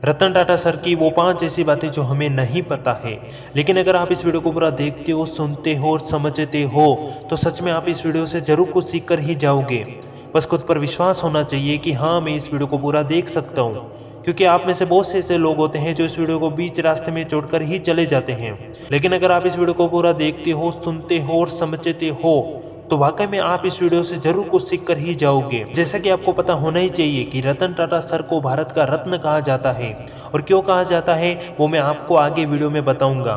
Ratan Tata sir की वो 5 ऐसी बातें जो हमें नहीं पता है, लेकिन अगर आप इस वीडियो को पूरा देखते हो, सुनते हो और समझते हो तो सच में आप इस वीडियो से जरूर कुछ सीख कर ही जाओगे। बस खुद पर विश्वास होना चाहिए कि हाँ, मैं इस वीडियो को पूरा देख सकता हूँ, क्योंकि आप में से बहुत से ऐसे लोग होते हैं जो इस वीडियो को बीच रास्ते में छोड़कर ही चले जाते हैं। लेकिन अगर आप इस वीडियो को पूरा देखते हो, सुनते हो और समझते हो तो वाकई में आप इस वीडियो से जरूर कुछ सीख कर ही जाओगे। जैसा कि आपको पता होना ही चाहिए कि रतन टाटा सर को भारत का रत्न कहा जाता है, और क्यों कहा जाता है वो मैं आपको आगे वीडियो में बताऊंगा।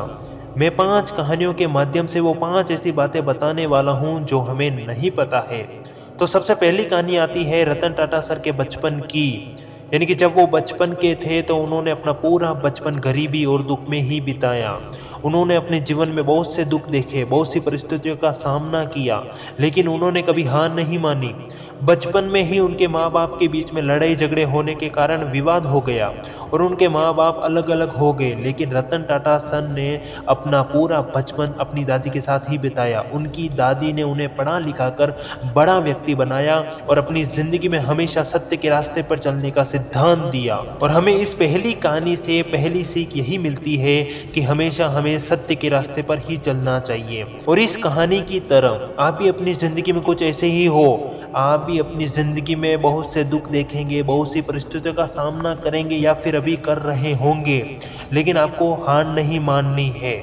मैं 5 कहानियों के माध्यम से वो 5 ऐसी बातें बताने वाला हूं जो हमें नहीं पता है। तो सबसे पहली कहानी आती है रतन टाटा सर के बचपन की। यानी कि जब वो बचपन के थे तो उन्होंने अपना पूरा बचपन गरीबी और दुख में ही बिताया। उन्होंने अपने जीवन में बहुत से दुख देखे, बहुत सी परिस्थितियों का सामना किया, लेकिन उन्होंने कभी हार नहीं मानी। बचपन में ही उनके माँ बाप के बीच में लड़ाई झगड़े होने के कारण विवाद हो गया और उनके माँ बाप अलग अलग हो गए, लेकिन रतन टाटा सर ने अपना पूरा बचपन अपनी दादी के साथ ही बिताया। उनकी दादी ने उन्हें पढ़ा लिखा कर बड़ा व्यक्ति बनाया और अपनी जिंदगी में हमेशा सत्य के रास्ते पर चलने का सिद्धांत दिया। और हमें इस पहली कहानी से पहली सीख यही मिलती है कि हमेशा हमें सत्य के रास्ते पर ही चलना चाहिए। और इस कहानी की तरह आप भी अपनी जिंदगी में कुछ ऐसे ही हो। आप भी अपनी जिंदगी में बहुत से दुख देखेंगे, बहुत सी परिस्थितियों का सामना करेंगे या फिर अभी कर रहे होंगे, लेकिन आपको हार नहीं माननी है।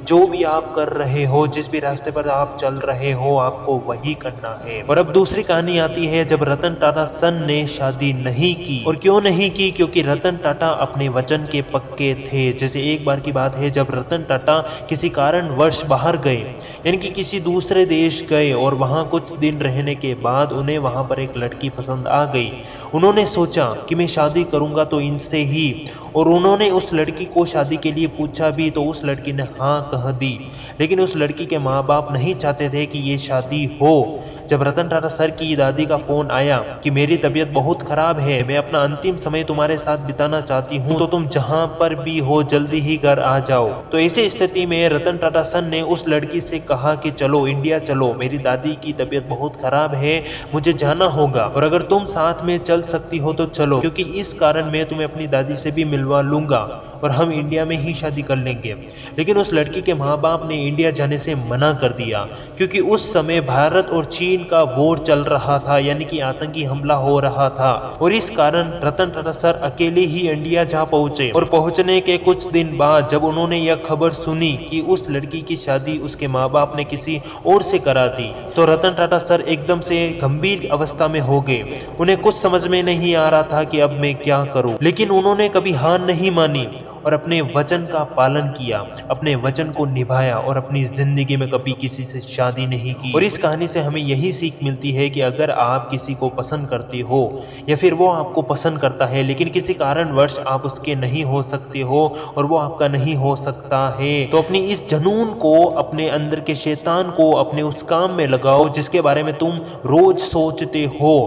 जो भी आप कर रहे हो, जिस भी रास्ते पर आप चल रहे हो, आपको वही करना है। और अब दूसरी कहानी आती है जब रतन टाटा सर ने शादी नहीं की। और क्यों नहीं की? क्योंकि रतन टाटा अपने वचन के पक्के थे। जैसे एक बार की बात है जब रतन टाटा किसी कारणवश बाहर गए, यानी कि किसी दूसरे देश गए, और वहां कुछ दिन रहने के बाद उन्हें वहां पर एक लड़की पसंद आ गई। उन्होंने सोचा कि मैं शादी करूंगा तो इनसे ही, और उन्होंने उस लड़की को शादी के लिए पूछा भी तो उस लड़की ने हाँ कह दी। लेकिन उस लड़की के माँ बाप नहीं चाहते थे कि ये शादी हो। जब रतन टाटा सर की दादी का फोन आया कि मेरी तबीयत बहुत खराब है, मैं अपना अंतिम समय तुम्हारे साथ बिताना चाहती हूँ, तो तुम जहां पर भी हो जल्दी ही घर आ जाओ। तो ऐसी स्थिति में रतन टाटा सर ने उस लड़की से कहा कि चलो इंडिया चलो, मेरी दादी की तबीयत बहुत खराब है, मुझे जाना होगा, और अगर तुम साथ में चल सकती हो तो चलो, क्योंकि इस कारण मैं तुम्हें अपनी दादी से भी मिलवा लूंगा और हम इंडिया में ही शादी कर लेंगे। लेकिन उस लड़की के माँ बाप ने इंडिया जाने से मना कर दिया, क्योंकि उस समय भारत और चीन का वॉर चल रहा था, यानी कि आतंकी हमला हो रहा था। और इस कारण रतन टाटा सर अकेले ही इंडिया जा पहुंचे। और पहुंचने के कुछ दिन बाद जब उन्होंने यह खबर सुनी कि उस लड़की की शादी उसके माँ बाप ने किसी और से करा दी, तो रतन टाटा सर एकदम से गंभीर अवस्था में हो गए। उन्हें कुछ समझ में नहीं आ रहा था कि अब मैं क्या करूं। लेकिन उन्होंने कभी हार नहीं मानी और अपने वचन का पालन किया, अपने वचन को निभाया और अपनी जिंदगी में कभी किसी से शादी नहीं की। और इस कहानी से हमें यही सीख मिलती है कि अगर आप किसी को पसंद करते हो या फिर वो आपको पसंद करता है, लेकिन किसी कारणवश आप उसके नहीं हो सकते हो और वो आपका नहीं हो सकता है, तो अपनी इस जुनून को, अपने अंदर के शैतान को अपने उस काम में लगाओ जिसके बारे में तुम रोज सोचते हो।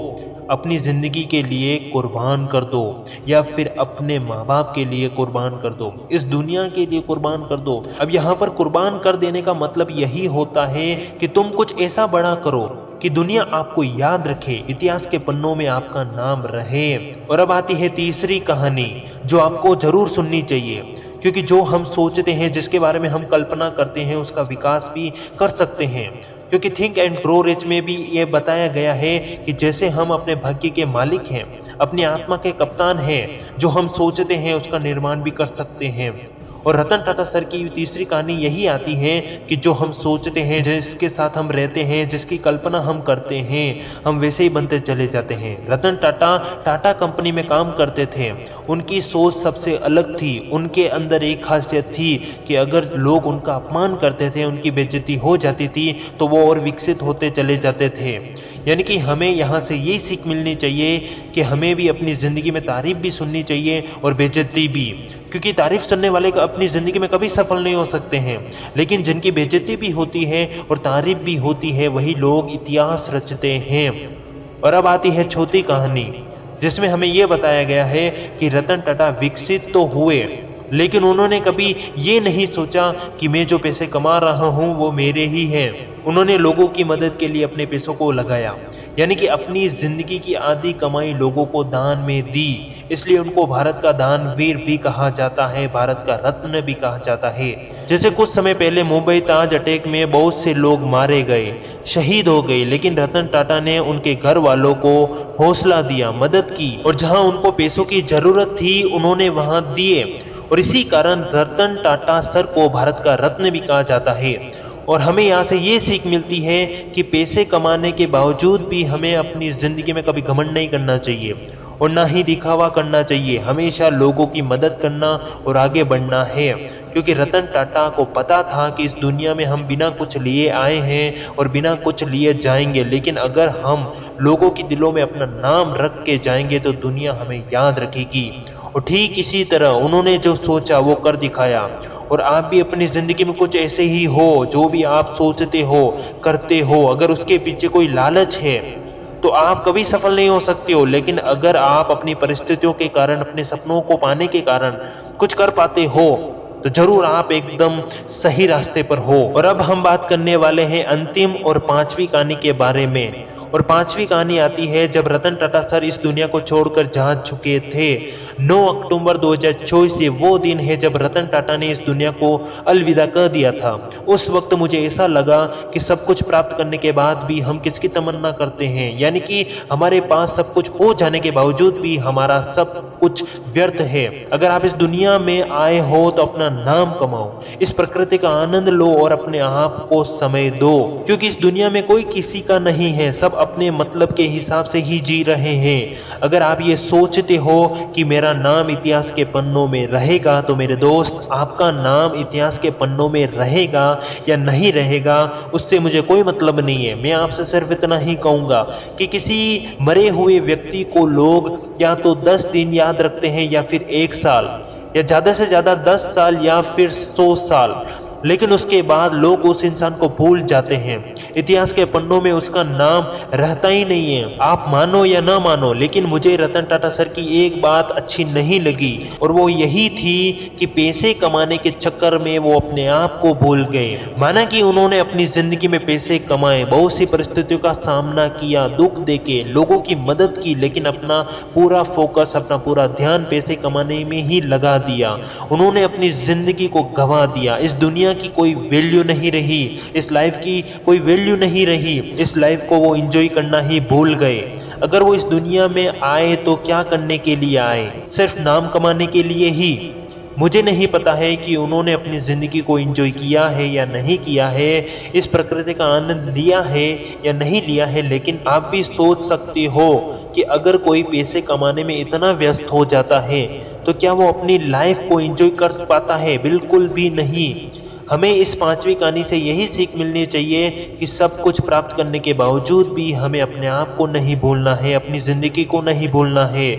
अपनी जिंदगी के लिए कुर्बान कर दो, या फिर अपने माँ बाप के लिए कुर्बान कर दो, इस दुनिया के लिए कुर्बान कर दो। अब यहाँ पर कुर्बान कर देने का मतलब यही होता है कि तुम कुछ ऐसा बड़ा करो कि दुनिया आपको याद रखे, इतिहास के पन्नों में आपका नाम रहे। और अब आती है तीसरी कहानी जो आपको जरूर सुननी चाहिए, क्योंकि जो हम सोचते हैं, जिसके बारे में हम कल्पना करते हैं, उसका विकास भी कर सकते हैं। क्योंकि थिंक एंड ग्रो रिच में भी ये बताया गया है कि जैसे हम अपने भाग्य के मालिक हैं, अपनी आत्मा के कप्तान हैं, जो हम सोचते हैं उसका निर्माण भी कर सकते हैं। और रतन टाटा सर की तीसरी कहानी यही आती है कि जो हम सोचते हैं, जिसके साथ हम रहते हैं, जिसकी कल्पना हम करते हैं, हम वैसे ही बनते चले जाते हैं। रतन टाटा टाटा कंपनी में काम करते थे। उनकी सोच सबसे अलग थी। उनके अंदर एक खासियत थी कि अगर लोग उनका अपमान करते थे, उनकी बेइज्जती हो जाती थी, तो वो और विकसित होते चले जाते थे। यानी कि हमें यहाँ से यही सीख मिलनी चाहिए कि हमें भी अपनी ज़िंदगी में तारीफ भी सुननी चाहिए और बेइज्जती भी, क्योंकि तारीफ सुनने वाले अपनी ज़िंदगी में कभी सफल नहीं हो सकते हैं, लेकिन जिनकी बेइज्जती भी होती है और तारीफ भी होती है, वही लोग इतिहास रचते हैं। और अब आती है चौथी कहानी, जिसमें हमें यह बताया गया है कि रतन टाटा विकसित तो हुए लेकिन उन्होंने कभी ये नहीं सोचा कि मैं जो पैसे कमा रहा हूँ वो मेरे ही हैं। उन्होंने लोगों की मदद के लिए अपने पैसों को लगाया, यानी कि अपनी जिंदगी की आधी कमाई लोगों को दान में दी। इसलिए उनको भारत का दानवीर भी कहा जाता है, भारत का रत्न भी कहा जाता है। जैसे कुछ समय पहले मुंबई ताज अटैक में बहुत से लोग मारे गए, शहीद हो गए, लेकिन रतन टाटा ने उनके घर वालों को हौसला दिया, मदद की, और जहां उनको पैसों की जरूरत थी उन्होंने वहां दिए। और इसी कारण रतन टाटा सर को भारत का रत्न भी कहा जाता है। और हमें यहाँ से ये सीख मिलती है कि पैसे कमाने के बावजूद भी हमें अपनी जिंदगी में कभी घमंड नहीं करना चाहिए और ना ही दिखावा करना चाहिए। हमेशा लोगों की मदद करना और आगे बढ़ना है, क्योंकि रतन टाटा को पता था कि इस दुनिया में हम बिना कुछ लिए आए हैं और बिना कुछ लिए जाएंगे, लेकिन अगर हम लोगों के दिलों में अपना नाम रख के जाएंगे तो दुनिया हमें याद रखेगी। और ठीक इसी तरह उन्होंने जो सोचा वो कर दिखाया। और आप भी अपनी जिंदगी में कुछ ऐसे ही हो, जो भी आप सोचते हो, करते हो, अगर उसके पीछे कोई लालच है तो आप कभी सफल नहीं हो सकते हो। लेकिन अगर आप अपनी परिस्थितियों के कारण, अपने सपनों को पाने के कारण कुछ कर पाते हो तो जरूर आप एकदम सही रास्ते पर हो। और अब हम बात करने वाले हैं अंतिम और पांचवी कहानी के बारे में। और पांचवी कहानी आती है जब रतन टाटा सर इस दुनिया को छोड़कर जा चुके थे। 9 अक्टूबर 2024 ये वो दिन है जब रतन टाटा ने इस दुनिया को अलविदा कह दिया था। उस वक्त मुझे ऐसा लगा कि सब कुछ प्राप्त करने के बाद भी हम किसकी तमन्ना करते हैं, यानी कि हमारे पास सब कुछ हो जाने के बावजूद भी हमारा सब कुछ व्यर्थ है। अगर आप इस दुनिया में आए हो तो अपना नाम कमाओ, इस प्रकृति का आनंद लो और अपने आप को समय दो, क्योंकि इस दुनिया में कोई किसी का नहीं है, सब अपने मतलब के हिसाब से ही जी रहे हैं। अगर आप ये सोचते हो कि मेरा नाम इतिहास के पन्नों में रहेगा तो मेरे दोस्त, आपका नाम इतिहास के पन्नों में रहेगा या नहीं रहेगा उससे मुझे कोई मतलब नहीं है। मैं आपसे सिर्फ इतना ही कहूंगा कि किसी मरे हुए व्यक्ति को लोग या तो 10 दिन याद रखते हैं या फिर 1 साल, या ज्यादा से ज्यादा 10 साल या फिर 100 साल, लेकिन उसके बाद लोग उस इंसान को भूल जाते हैं। इतिहास के पन्नों में उसका नाम रहता ही नहीं है। आप मानो या ना मानो, लेकिन मुझे रतन टाटा सर की एक बात अच्छी नहीं लगी, और वो यही थी कि पैसे कमाने के चक्कर में वो अपने आप को भूल गए। माना कि उन्होंने अपनी जिंदगी में पैसे कमाए, बहुत सी परिस्थितियों का सामना किया, दुख देके लोगों की मदद की, लेकिन अपना पूरा फोकस, अपना पूरा ध्यान पैसे कमाने में ही लगा दिया। उन्होंने अपनी जिंदगी को गंवा दिया। इस दुनिया की कोई वैल्यू नहीं रही, इस लाइफ की कोई वैल्यू नहीं रही, इस लाइफ को वो एंजॉय करना ही भूल गए। अगर वो इस दुनिया में आए तो क्या करने के लिए आए? सिर्फ नाम कमाने के लिए ही? मुझे नहीं पता है कि उन्होंने अपनी जिंदगी को एंजॉय किया है या नहीं किया है, इस प्रकृति का आनंद लिया है या नहीं लिया है। लेकिन आप भी सोच सकते हो कि अगर कोई पैसे कमाने में इतना व्यस्त हो जाता है तो क्या वो अपनी लाइफ को एंजॉय कर पाता है? बिल्कुल भी नहीं। हमें इस पांचवी कहानी से यही सीख मिलनी चाहिए कि सब कुछ प्राप्त करने के बावजूद भी हमें अपने आप को नहीं भूलना है, अपनी जिंदगी को नहीं भूलना है।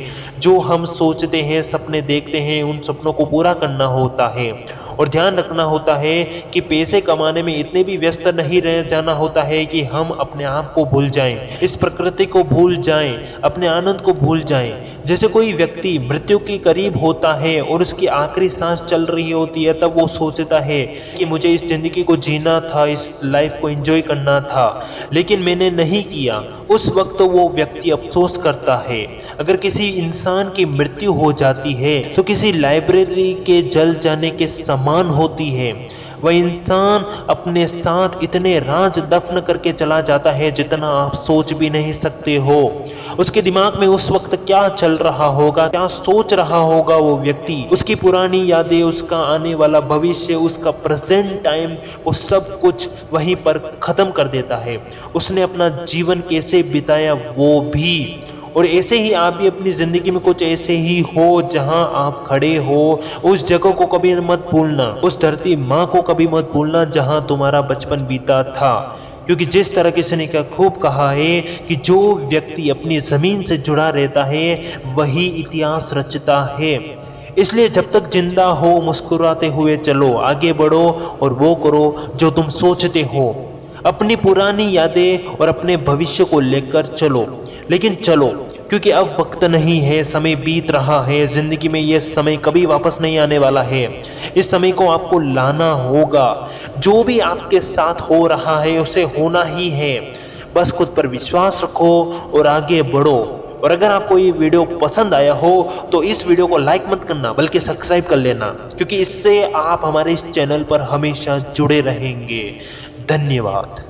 जो हम सोचते हैं, सपने देखते हैं, उन सपनों को पूरा करना होता है। और ध्यान रखना होता है कि पैसे कमाने में इतने भी व्यस्त नहीं रह जाना होता है कि हम अपने आप को भूल जाएं, इस प्रकृति को भूल जाएं, अपने आनंद को भूल जाएं। जैसे कोई व्यक्ति मृत्यु के करीब होता है और उसकी आखिरी सांस चल रही होती है, तब वो सोचता है कि मुझे इस जिंदगी को जीना था, इस लाइफ को एंजॉय करना था, लेकिन मैंने नहीं किया। उस वक्त वो व्यक्ति अफसोस करता है। अगर किसी इंसान की मृत्यु हो जाती है तो किसी लाइब्रेरी के जल जाने के समान होती है। वह इंसान अपने साथ इतने राज दफन करके चला जाता है जितना आप सोच भी नहीं सकते हो। उसके दिमाग में उस वक्त क्या चल रहा होगा, क्या सोच रहा होगा वो व्यक्ति, उसकी पुरानी यादें, उसका आने वाला भविष्य, उसका प्रेजेंट टाइम, वो सब कुछ वहीं पर खत्म कर देता है। उसने अपना जीवन कैसे बिताया वो भी। और ऐसे ही आप भी अपनी जिंदगी में कुछ ऐसे ही हो जहां आप खड़े हो, उस जगह को कभी मत भूलना, उस धरती माँ को कभी मत भूलना जहां तुम्हारा बचपन बीता था। क्योंकि जिस तरह किसी ने क्या खूब कहा है कि जो व्यक्ति अपनी जमीन से जुड़ा रहता है वही इतिहास रचता है। इसलिए जब तक जिंदा हो मुस्कुराते हुए चलो, आगे बढ़ो और वो करो जो तुम सोचते हो। अपनी पुरानी यादें और अपने भविष्य को लेकर चलो, लेकिन चलो क्योंकि अब वक्त नहीं है, समय बीत रहा है। जिंदगी में यह समय कभी वापस नहीं आने वाला है। इस समय को आपको लाना होगा। जो भी आपके साथ हो रहा है उसे होना ही है। बस खुद पर विश्वास रखो और आगे बढ़ो। और अगर आपको ये वीडियो पसंद आया हो तो इस वीडियो को लाइक मत करना बल्कि सब्सक्राइब कर लेना, क्योंकि इससे आप हमारे इस चैनल पर हमेशा जुड़े रहेंगे। धन्यवाद।